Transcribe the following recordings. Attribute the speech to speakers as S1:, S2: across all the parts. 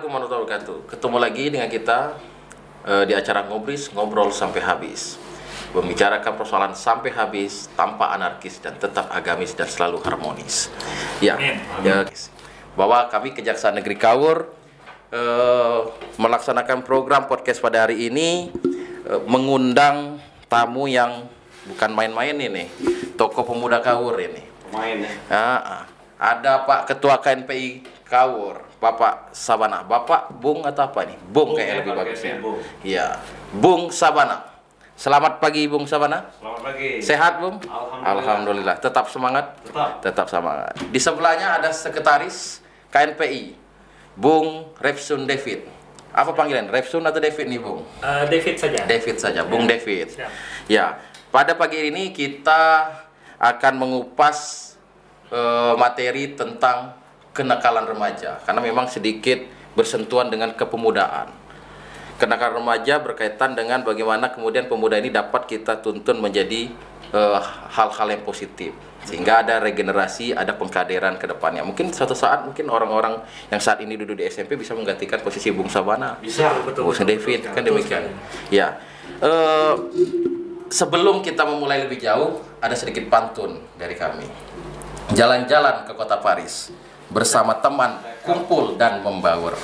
S1: Assalamualaikum warahmatullahi wabarakatuh. Ketemu lagi dengan kita di acara Ngobris, ngobrol sampai habis. Membicarakan persoalan sampai habis tanpa anarkis dan tetap agamis dan selalu harmonis. Ya, bahwa kami Kejaksaan Negeri Kaur melaksanakan program podcast pada hari ini mengundang tamu yang bukan main-main ini, tokoh pemuda Kaur ini.
S2: Main ya.
S1: Ada Pak Ketua KNPI Kaur, Bapak Sabana. Bapak Bung atau apa nih? Bung kayak lebih bagusnya. Iya, Bung Sabana. Selamat pagi Bung Sabana.
S2: Selamat pagi.
S1: Sehat Bung?
S2: Alhamdulillah.
S1: Tetap semangat?
S2: Tetap
S1: Semangat. Di sebelahnya ada Sekretaris KNPI, Bung Refsun David. Apa panggilan? Refsun atau David nih Bung?
S3: David saja.
S1: David saja, Bung
S3: Ya.
S1: David.
S3: Siap.
S1: Ya, pada pagi ini kita akan mengupas materi tentang kenakalan remaja, karena memang sedikit bersentuhan dengan kepemudaan. Kenakalan remaja berkaitan dengan bagaimana kemudian pemuda ini dapat kita tuntun menjadi hal-hal yang positif, sehingga ada regenerasi, ada pengkaderan ke depannya. Mungkin suatu saat mungkin orang-orang yang saat ini duduk di SMP bisa menggantikan posisi Bung Sabana,
S2: Bisa,
S1: Bung David, kan demikian. Ya, sebelum kita memulai lebih jauh, ada sedikit pantun dari kami. Jalan-jalan ke kota Paris bersama teman, kumpul dan membaur.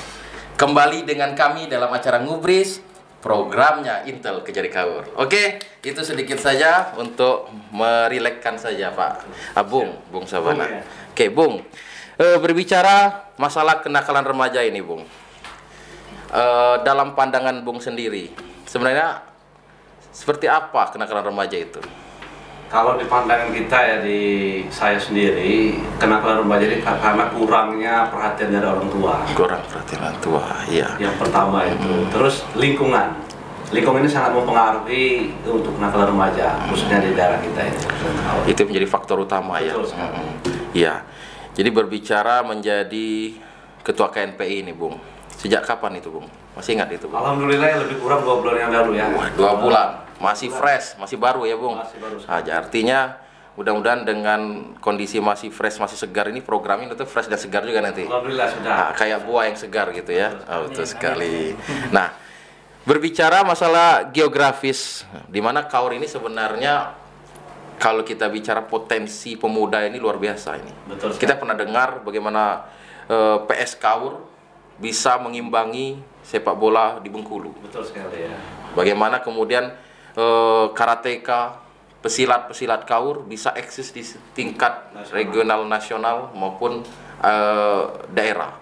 S1: Kembali dengan kami dalam acara Ngubris, programnya Intel Kejari Kaur. Oke, itu sedikit saja untuk merilekkan saja Pak Bung Sabana. Oke, Bung, berbicara masalah kenakalan remaja ini, Bung. Dalam pandangan Bung sendiri, sebenarnya seperti apa kenakalan remaja itu?
S2: Kalau di pandangan kita ya, di saya sendiri, kenakalan remaja ini karena kurangnya perhatian dari orang tua.
S1: Kurang perhatian orang tua, iya.
S2: Yang pertama itu. Terus lingkungan. Lingkungan ini sangat mempengaruhi untuk kenakalan remaja, khususnya di daerah kita ini.
S1: Itu menjadi faktor utama.
S2: Betul
S1: ya.
S2: sekali.
S1: Iya. Jadi berbicara menjadi ketua KNPI ini, Bung. Sejak kapan itu, Bung? Masih ingat itu, Bung?
S2: Alhamdulillah lebih kurang 2 bulan yang lalu ya.
S1: Wah, 2 bulan. Masih fresh, masih baru ya, Bung?
S2: Masih baru sekali.
S1: Artinya mudah-mudahan dengan kondisi masih fresh, masih segar ini, programnya itu fresh dan segar juga nanti.
S2: Alhamdulillah sudah.
S1: Kayak buah yang segar gitu ya. Betul sekali. Nah, berbicara masalah geografis, di mana Kaur ini sebenarnya kalau kita bicara potensi pemuda ini luar biasa ini.
S2: Betul sekali.
S1: Kita pernah dengar bagaimana PS Kaur bisa mengimbangi sepak bola di Bengkulu.
S2: Betul sekali ya.
S1: Bagaimana kemudian karateka, pesilat Kaur bisa eksis di tingkat regional, nasional maupun daerah.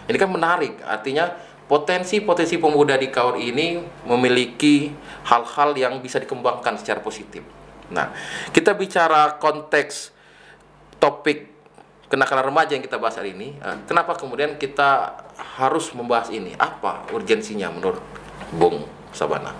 S1: Ini kan menarik, artinya potensi pemuda di Kaur ini memiliki hal-hal yang bisa dikembangkan secara positif. Nah, kita bicara konteks topik kenakalan remaja yang kita bahas hari ini. Kenapa kemudian kita harus membahas ini? Apa urgensinya menurut Bung Sabana?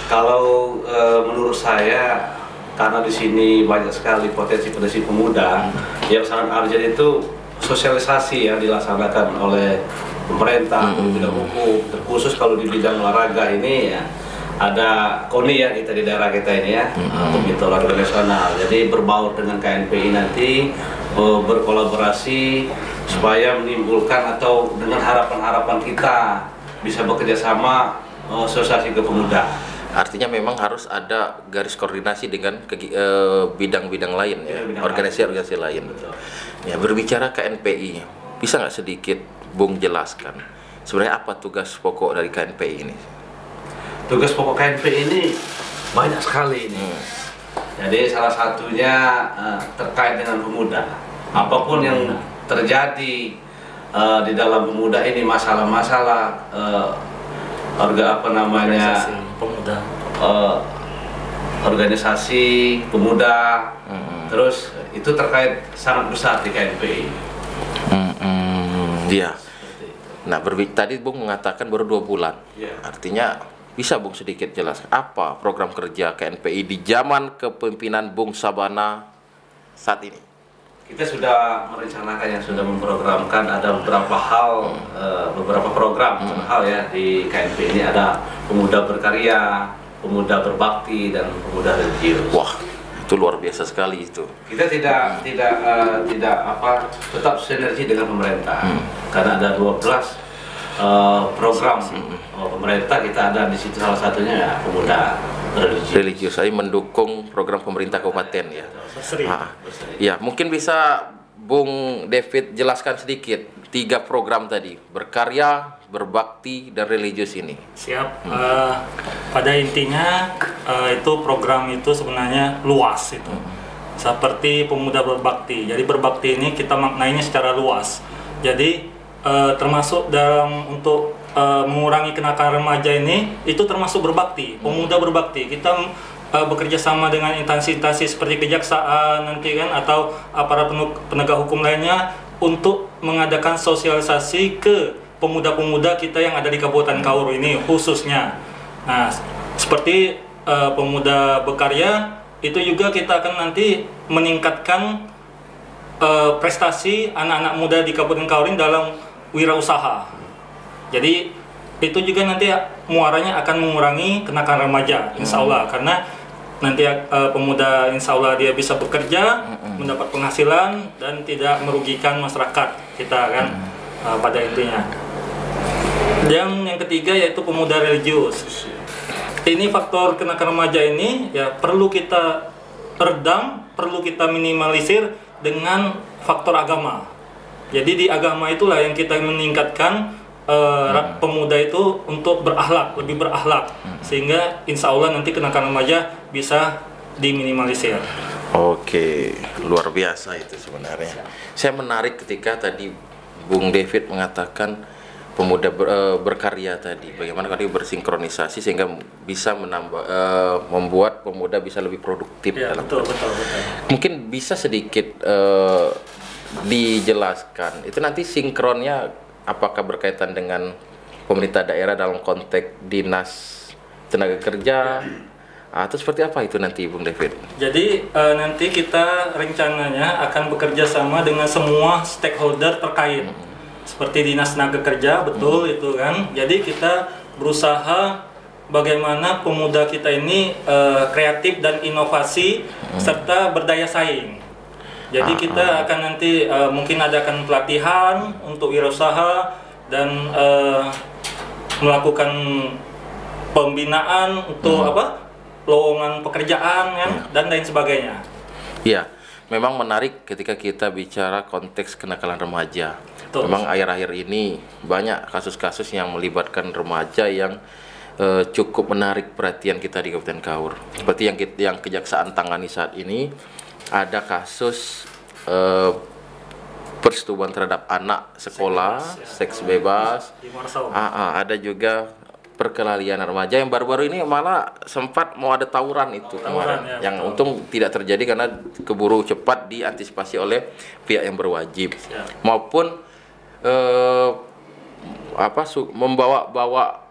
S2: Kalau menurut saya, karena di sini banyak sekali potensi pemuda yang sangat urgent, itu sosialisasi yang dilaksanakan oleh pemerintah di bidang hukum, terkhusus kalau di bidang olahraga ini ya, ada KONI ya kita di daerah kita ini ya, Komite Olahraga Nasional. Jadi berbaur dengan KNPI nanti, berkolaborasi supaya menimbulkan atau dengan harapan-harapan kita bisa bekerja sama asosiasi pemuda.
S1: Artinya memang harus ada garis koordinasi dengan bidang-bidang lain ya,
S2: Bidang
S1: organisasi lain.
S2: Betul.
S1: Ya, berbicara KNPI, bisa nggak sedikit Bung jelaskan sebenarnya apa tugas pokok dari KNPI ini?
S2: Tugas pokok KNPI ini banyak sekali ini. Jadi salah satunya terkait dengan pemuda. Apapun yang terjadi di dalam pemuda ini, masalah-masalah organisasi pemuda, terus itu terkait sangat besar di KNPI.
S1: Iya. Nah, tadi Bung mengatakan baru 2 bulan.
S2: Ya.
S1: Artinya bisa Bung sedikit jelaskan apa program kerja KNPI di zaman kepemimpinan Bung Sabana saat ini?
S2: Kita sudah merencanakan, yang sudah memprogramkan ada beberapa hal, beberapa program hal ya di KNPI ini. Ada pemuda berkarya, pemuda berbakti, dan pemuda religius.
S1: Wah, itu luar biasa sekali itu.
S2: Kita tetap sinergi dengan pemerintah, karena ada 12 program pemerintah, kita ada di situ salah satunya ya pemuda
S1: religius. Saya mendukung program pemerintah kabupaten ya. Ya, mungkin bisa Bung David jelaskan sedikit 3 program tadi, berkarya, berbakti, dan religius ini.
S3: Siap. Pada intinya itu program itu sebenarnya luas itu. Seperti pemuda berbakti. Jadi berbakti ini kita maknainya secara luas. Jadi termasuk dalam untuk mengurangi kenakalan remaja ini, itu termasuk berbakti, pemuda berbakti. Kita bekerja sama dengan instansi-instansi seperti kejaksaan nanti kan, atau aparat penegak hukum lainnya untuk mengadakan sosialisasi ke pemuda-pemuda kita yang ada di Kabupaten Kaur ini khususnya. Nah, seperti pemuda berkarya itu juga kita akan nanti meningkatkan prestasi anak-anak muda di Kabupaten Kaur ini dalam wirausaha. Jadi itu juga nanti muaranya akan mengurangi kenakalan remaja, insya Allah, karena nanti pemuda insya Allah dia bisa bekerja, mendapat penghasilan dan tidak merugikan masyarakat kita kan, pada intinya. Dan yang ketiga yaitu pemuda religius. Ini faktor kenakalan remaja ini ya perlu kita redam, perlu kita minimalisir dengan faktor agama. Jadi di agama itulah yang kita meningkatkan pemuda itu untuk berakhlak, lebih berakhlak, sehingga insya Allah nanti kenakalan remaja bisa diminimalisir.
S1: Oke, luar biasa itu sebenarnya. Saya menarik ketika tadi Bung David mengatakan pemuda berkarya tadi, bagaimana tadi bersinkronisasi sehingga bisa membuat pemuda bisa lebih produktif
S3: Ya,
S1: dalam
S3: betul.
S1: Mungkin bisa sedikit dijelaskan itu nanti sinkronnya apakah berkaitan dengan pemerintah daerah dalam konteks dinas tenaga kerja atau seperti apa itu nanti Bung David?
S3: Jadi nanti kita rencananya akan bekerja sama dengan semua stakeholder terkait, seperti dinas tenaga kerja, betul itu kan. Jadi kita berusaha bagaimana pemuda kita ini kreatif dan inovasi serta berdaya saing. Jadi kita akan nanti mungkin adakan pelatihan untuk wirausaha dan melakukan pembinaan untuk lowongan pekerjaan kan, dan lain sebagainya.
S1: Iya, memang menarik ketika kita bicara konteks kenakalan remaja.
S3: Betul.
S1: Memang akhir-akhir ini banyak kasus-kasus yang melibatkan remaja yang cukup menarik perhatian kita di Kabupaten Kaur. Seperti yang kejaksaan tangani saat ini, ada kasus persetubuhan terhadap anak sekolah, seks bebas. Ada juga perkelahian remaja yang baru-baru ini malah sempat mau ada tawuran itu kemarin, yang untung tidak terjadi karena keburu cepat diantisipasi oleh pihak yang berwajib, maupun membawa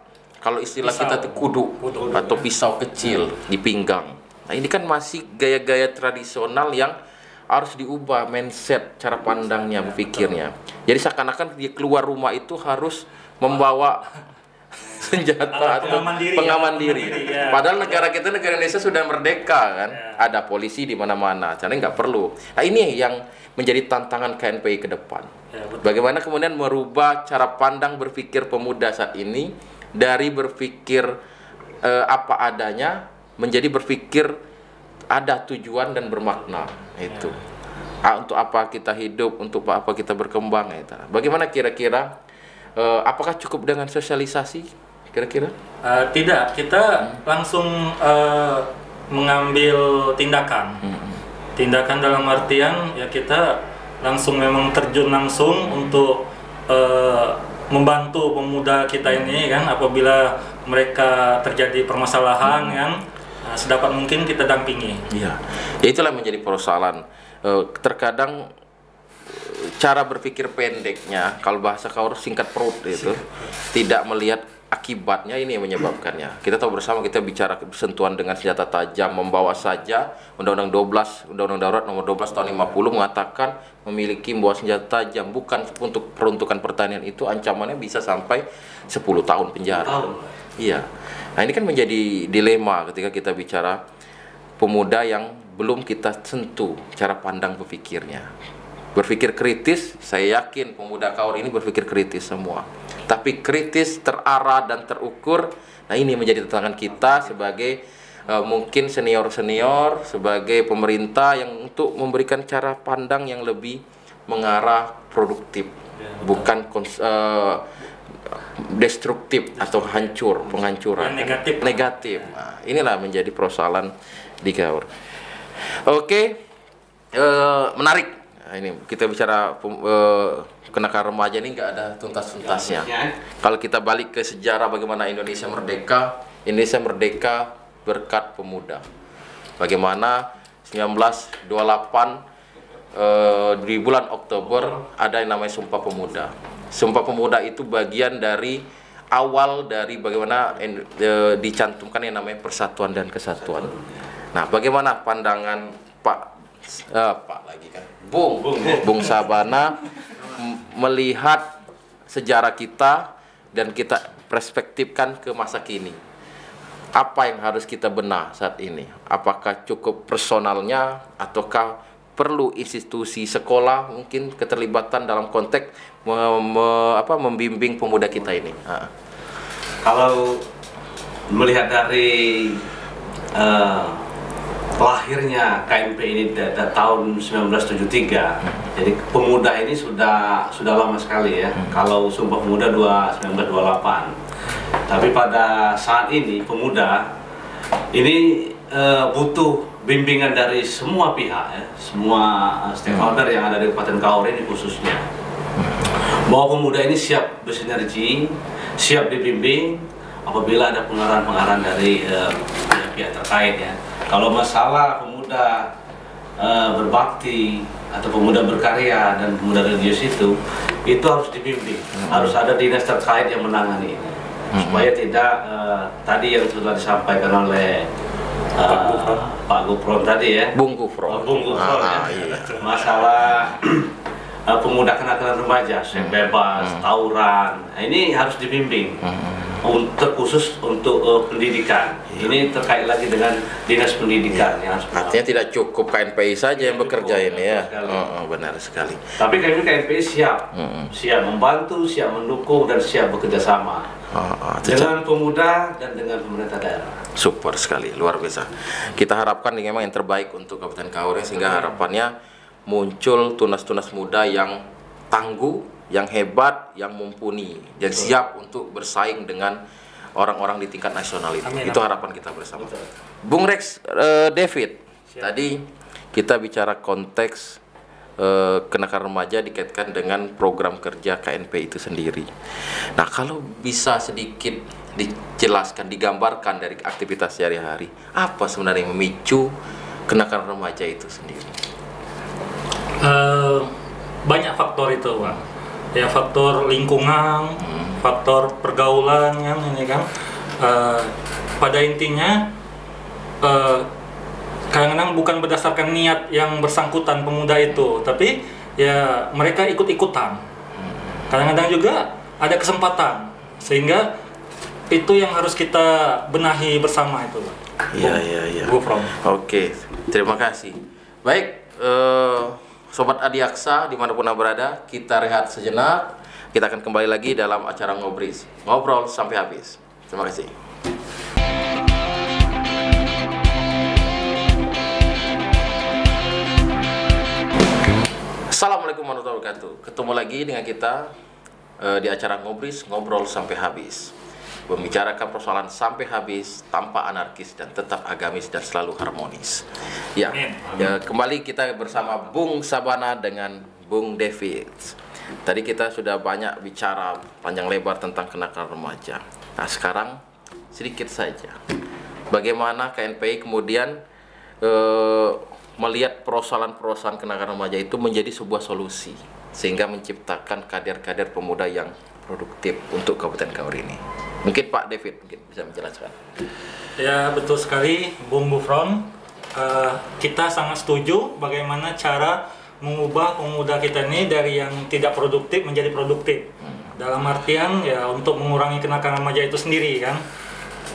S1: kalau istilah kita itu kudu atau pisau kecil di pinggang. Nah, ini kan masih gaya-gaya tradisional yang harus diubah mindset, cara pandangnya, berpikirnya. Jadi seakan-akan dia keluar rumah itu harus membawa senjata atau pengaman diri. Ya. Padahal negara kita, negara Indonesia sudah merdeka kan, ada polisi di mana-mana, jadi nggak perlu. Nah, ini yang menjadi tantangan KNPI ke depan. Bagaimana kemudian merubah cara pandang berpikir pemuda saat ini dari berpikir apa adanya menjadi berpikir ada tujuan dan bermakna itu. Untuk apa kita hidup, untuk apa kita berkembang itu. Bagaimana kira-kira apakah cukup dengan sosialisasi kira-kira?
S3: Tidak, kita langsung mengambil tindakan. Tindakan dalam artian ya kita langsung memang terjun langsung untuk membantu pemuda kita ini kan, apabila mereka terjadi permasalahan kan, sedapat mungkin kita dampingi.
S1: Iya, ya itulah menjadi persoalan. Terkadang cara berpikir pendeknya, kalau bahasa Kaur singkat perut itu, tidak melihat akibatnya, ini yang menyebabkannya. Kita tahu bersama, kita bicara bersentuhan dengan senjata tajam, membawa saja Undang-Undang 12, Undang-Undang Darurat nomor 12 tahun 50 mengatakan memiliki membawa senjata tajam bukan untuk peruntukan pertanian itu ancamannya bisa sampai 10 tahun penjara. Iya. Nah, ini kan menjadi dilema ketika kita bicara pemuda yang belum kita sentuh cara pandang berpikirnya. Berpikir kritis, saya yakin pemuda Kaur ini berpikir kritis semua. tapi kritis, terarah dan terukur. Nah, ini menjadi tantangan kita sebagai mungkin senior-senior, sebagai pemerintah yang untuk memberikan cara pandang yang lebih mengarah produktif, bukan destruktif atau penghancuran negatif. Nah, inilah menjadi persoalan di Gaur. Oke, menarik. Nah, ini kita bicara kenakalan remaja ini nggak ada tuntas-tuntasnya. Kalau kita balik ke sejarah bagaimana Indonesia merdeka berkat pemuda. Bagaimana 1928 di bulan Oktober ada yang namanya Sumpah Pemuda. Sumpah Pemuda itu bagian dari awal dari bagaimana dicantumkan yang namanya persatuan dan kesatuan. Nah, bagaimana pandangan Bung Sabana melihat sejarah kita dan kita perspektifkan ke masa kini? Apa yang harus kita benahi saat ini? Apakah cukup personalnya ataukah perlu institusi sekolah mungkin keterlibatan dalam konteks membimbing pemuda kita ini?
S2: Kalau melihat dari lahirnya KNP ini tahun 1973, jadi pemuda ini sudah lama sekali ya. Kalau Sumpah Pemuda 1928, tapi pada saat ini pemuda ini butuh bimbingan dari semua pihak ya, semua stakeholder yang ada di Kabupaten Kaur ini khususnya, bahwa pemuda ini siap bersinergi, siap dibimbing apabila ada pengarahan-pengarahan dari pihak terkait ya. Kalau masalah pemuda berbakti atau pemuda berkarya dan pemuda religius itu harus dibimbing, harus ada dinas terkait yang menangani ini, supaya tidak tadi yang sudah disampaikan oleh Pak Gufron tadi ya,
S1: Bung Gufron
S2: ya, iya. Masalah pemuda kenakalan remaja, bebas, tawuran, ini harus dibimbing. Terkhusus untuk pendidikan. Ini terkait lagi dengan dinas pendidikan yang harus.
S1: Artinya tidak cukup KNPI saja yang bekerja ini ya. Benar sekali.
S2: Tapi KNPI siap, siap membantu, siap mendukung dan siap bekerja sama dengan pemuda dan dengan pemerintah daerah.
S1: Super sekali, luar biasa. Kita harapkan ini memang yang terbaik untuk Kabupaten Kaur, sehingga harapannya muncul tunas-tunas muda yang tangguh, yang hebat, yang mumpuni, dan siap untuk bersaing dengan orang-orang di tingkat nasional itu. Itu harapan kita bersama. Bung Rex, David, tadi kita bicara konteks kenakalan remaja dikaitkan dengan program kerja KNP itu sendiri. Nah, kalau bisa sedikit dijelaskan, digambarkan dari aktivitas sehari-hari, apa sebenarnya yang memicu kenakalan remaja itu sendiri?
S3: Banyak faktor itu, Bang. Ya, faktor lingkungan, faktor pergaulan kan ini kan. Pada intinya kadang-kadang bukan berdasarkan niat yang bersangkutan pemuda itu, tapi ya mereka ikut-ikutan. Kadang-kadang juga ada kesempatan, sehingga itu yang harus kita benahi bersama itu.
S1: Iya. Oke, terima kasih. Baik, Sobat Adiaksa dimanapun Anda berada, kita rehat sejenak. Kita akan kembali lagi dalam acara Ngobrol sampai habis. Terima kasih. Assalamualaikum warahmatullahi wabarakatuh. Ketemu lagi dengan kita di acara Ngobrol sampai habis. Membicarakan persoalan sampai habis tanpa anarkis dan tetap agamis dan selalu harmonis. Ya, kembali kita bersama Bung Sabana dengan Bung David. Tadi kita sudah banyak bicara panjang lebar tentang kenakalan remaja. Nah, sekarang sedikit saja bagaimana KNPI kemudian melihat persoalan-persoalan kenakalan remaja itu menjadi sebuah solusi, sehingga menciptakan kader-kader pemuda yang produktif untuk Kabupaten Kaur ini. Mungkin Pak David mungkin bisa menjelaskan.
S3: Ya, betul sekali Bung Gufron. Kita sangat setuju bagaimana cara mengubah pemuda kita ini dari yang tidak produktif menjadi produktif. Dalam artian ya untuk mengurangi kenakalan remaja itu sendiri kan.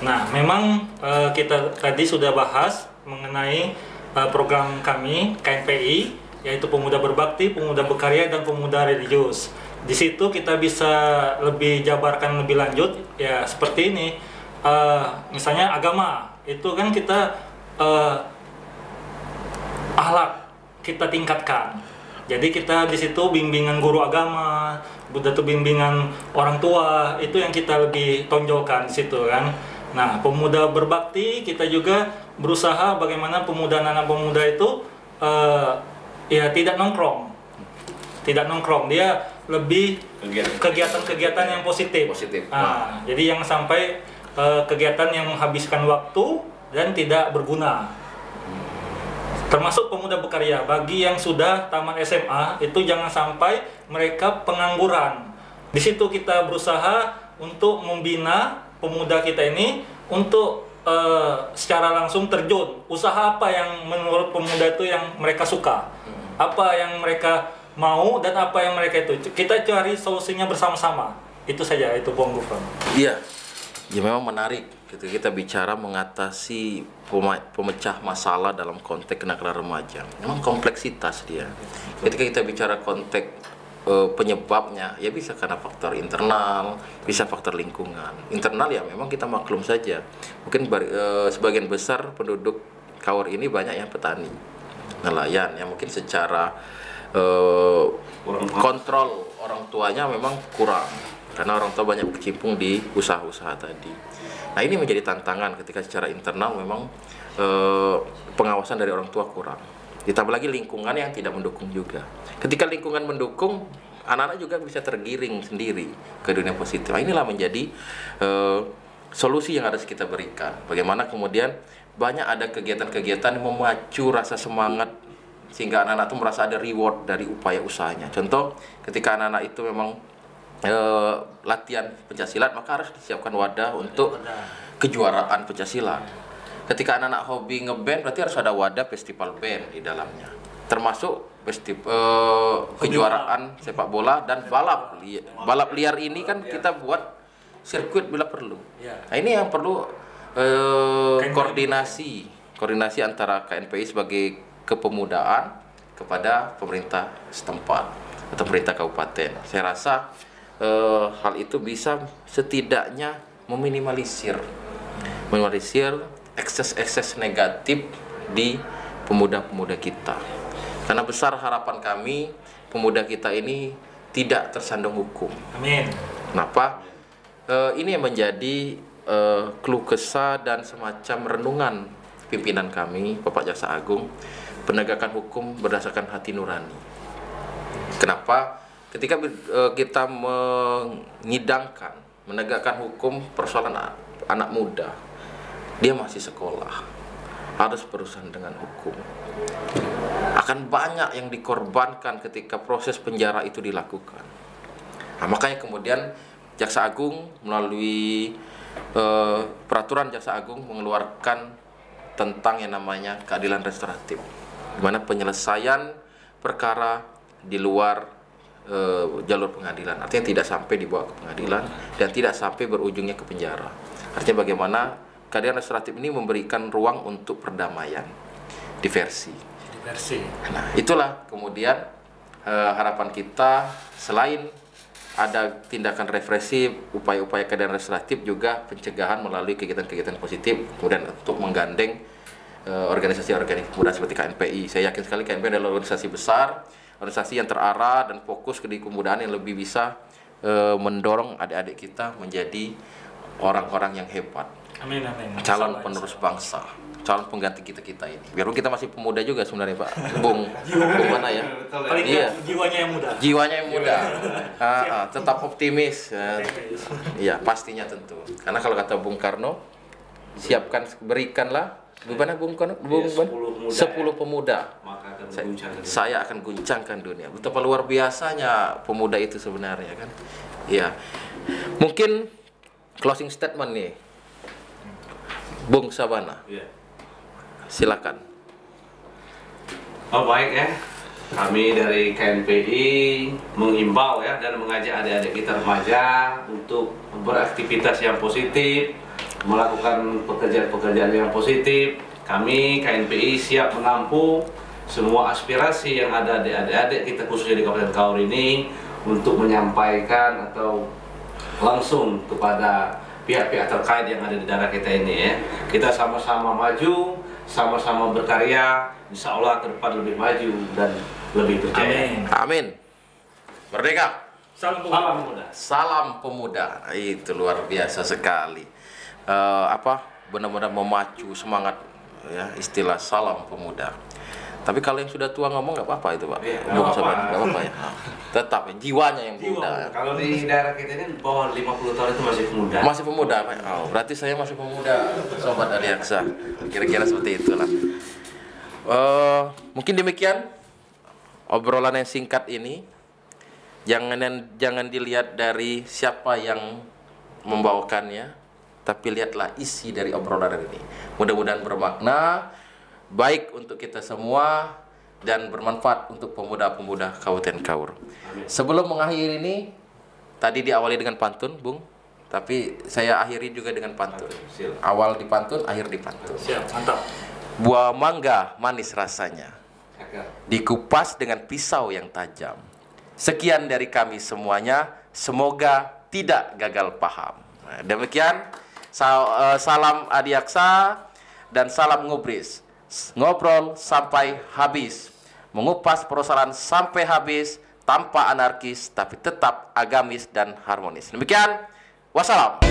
S3: Nah, memang kita tadi sudah bahas mengenai program kami KNPI, yaitu pemuda berbakti, pemuda berkarya, dan pemuda religius. Di situ kita bisa lebih jabarkan lebih lanjut ya seperti ini. Misalnya agama itu kan kita akhlak kita tingkatkan. Jadi kita di situ bimbingan guru agama, Buddha itu bimbingan orang tua, itu yang kita lebih tonjolkan di situ kan. Nah, pemuda berbakti kita juga berusaha bagaimana pemuda anak pemuda itu ya tidak nongkrong. Tidak nongkrong, dia lebih kegiatan-kegiatan yang positif. Nah, jadi yang sampai kegiatan yang menghabiskan waktu dan tidak berguna. Termasuk pemuda berkarya, bagi yang sudah tamat SMA itu jangan sampai mereka pengangguran. Di situ kita berusaha untuk membina pemuda kita ini untuk secara langsung terjun. Usaha apa yang menurut pemuda itu yang mereka suka, apa yang mereka mau dan apa yang mereka itu. Kita cari solusinya bersama-sama. Itu saja, itu Bung Gufron.
S1: Iya, ya memang menarik. Ketika kita bicara mengatasi pemecah masalah dalam konteks kenakalan remaja, memang kompleksitas dia. Ketika kita bicara konteks penyebabnya, ya bisa karena faktor internal, bisa faktor lingkungan. Internal ya memang kita maklum saja. Mungkin sebagian besar penduduk Kaur ini banyak yang petani, nelayan, yang mungkin secara kontrol orang tuanya memang kurang, karena orang tua banyak berkecimpung di usaha-usaha tadi. Nah, ini menjadi tantangan ketika secara internal memang pengawasan dari orang tua kurang. Ditambah lagi lingkungan yang tidak mendukung juga. Ketika lingkungan mendukung, anak-anak juga bisa tergiring sendiri ke dunia positif. Nah, inilah menjadi solusi yang harus kita berikan. Bagaimana kemudian banyak ada kegiatan-kegiatan yang memacu rasa semangat sehingga anak-anak itu merasa ada reward dari upaya usahanya. Contoh, ketika anak-anak itu memang latihan pencaksilat, maka harus disiapkan wadah untuk kejuaraan pencaksilat. Ketika anak-anak hobi ngeband, berarti harus ada wadah festival band di dalamnya, termasuk kejuaraan sepak bola dan balap liar ini kan kita buat sirkuit bila perlu. Nah, ini yang perlu koordinasi antara KNPI sebagai kepemudaan kepada pemerintah setempat atau pemerintah kabupaten. Saya rasa hal itu bisa setidaknya meminimalisir ekses negatif di pemuda-pemuda kita. Karena besar harapan kami pemuda kita ini tidak tersandung hukum.
S3: Amin.
S1: Kenapa? Ini yang menjadi keluh kesah dan semacam renungan pimpinan kami, Bapak Jaksa Agung, penegakan hukum berdasarkan hati nurani. Kenapa? Ketika kita menegakkan hukum persoalan anak muda, dia masih sekolah, harus berurusan dengan hukum. Akan banyak yang dikorbankan ketika proses penjara itu dilakukan. Nah, makanya kemudian Jaksa Agung melalui peraturan Jaksa Agung mengeluarkan tentang yang namanya keadilan restoratif, di mana penyelesaian perkara di luar jalur pengadilan, artinya tidak sampai dibawa ke pengadilan dan tidak sampai berujungnya ke penjara. Artinya bagaimana keadilan restoratif ini memberikan ruang untuk perdamaian, diversi. Nah, itulah kemudian harapan kita, selain ada tindakan represif, upaya-upaya keadilan restoratif, juga pencegahan melalui kegiatan-kegiatan positif, kemudian untuk menggandeng organisasi-organisasi pemuda seperti KNPI. Saya yakin sekali KNPI adalah organisasi besar, organisasi yang terarah dan fokus ke kepemudaan yang lebih bisa mendorong adik-adik kita menjadi orang-orang yang hebat.
S3: Amin, amin.
S1: Calon penerus bangsa, calon pengganti kita ini. Biarpun kita masih pemuda juga sebenarnya, Pak. Bung mana ya?
S3: Paling iya. Jiwanya yang muda.
S1: Jiwanya yang muda. Tetap optimis. Iya, pastinya tentu. Karena kalau kata Bung Karno, berikanlah gimana Bung Karno? 10 pemuda. Saya akan guncangkan dunia. Betapa luar biasanya pemuda itu sebenarnya kan. Iya. Mungkin closing statement nih, Bung Sabana. Silakan.
S2: Oh, baik ya. Kami dari KNPI mengimbau ya dan mengajak adik-adik kita remaja untuk beraktivitas yang positif, melakukan pekerjaan-pekerjaan yang positif. Kami KNPI siap menampung semua aspirasi yang ada di adik-adik kita khususnya di Kabupaten Kaur ini untuk menyampaikan atau langsung kepada pihak-pihak terkait yang ada di daerah kita ini ya. Kita sama-sama maju, sama-sama berkarya, insya Allah ke depan lebih maju dan lebih berjaya.
S1: Amin. Merdeka.
S3: Salam
S2: Salam pemuda.
S1: Salam pemuda. Itu luar biasa sekali. Benar-benar memacu semangat ya, istilah salam pemuda. Tapi kalau yang sudah tua ngomong nggak apa-apa itu Pak.
S2: Iya,
S1: Nggak apa-apa ya. Tetap jiwanya yang muda.
S2: Kalau di daerah kita ini bawah 50 tahun itu masih pemuda.
S1: Masih pemuda Pak. Oh, berarti saya masih pemuda, Sobat Adiaksa. Kira-kira seperti itulah. Mungkin demikian obrolan yang singkat ini. Jangan dilihat dari siapa yang membawakannya, tapi lihatlah isi dari obrolan ini. Mudah-mudahan bermakna, baik untuk kita semua, dan bermanfaat untuk pemuda-pemuda Kabupaten Kaur. Sebelum mengakhiri ini, tadi diawali dengan pantun, Bung, tapi saya akhiri juga dengan pantun. Awal di pantun, akhir di pantun.
S3: Siap, mantap.
S1: Buah mangga manis rasanya, dikupas dengan pisau yang tajam. Sekian dari kami semuanya, semoga tidak gagal paham. Nah, demikian, salam Adiaksa dan salam ngubris. Ngobrol sampai habis, mengupas persoalan sampai habis, tanpa anarkis tapi tetap agamis dan harmonis. Demikian, wassalam.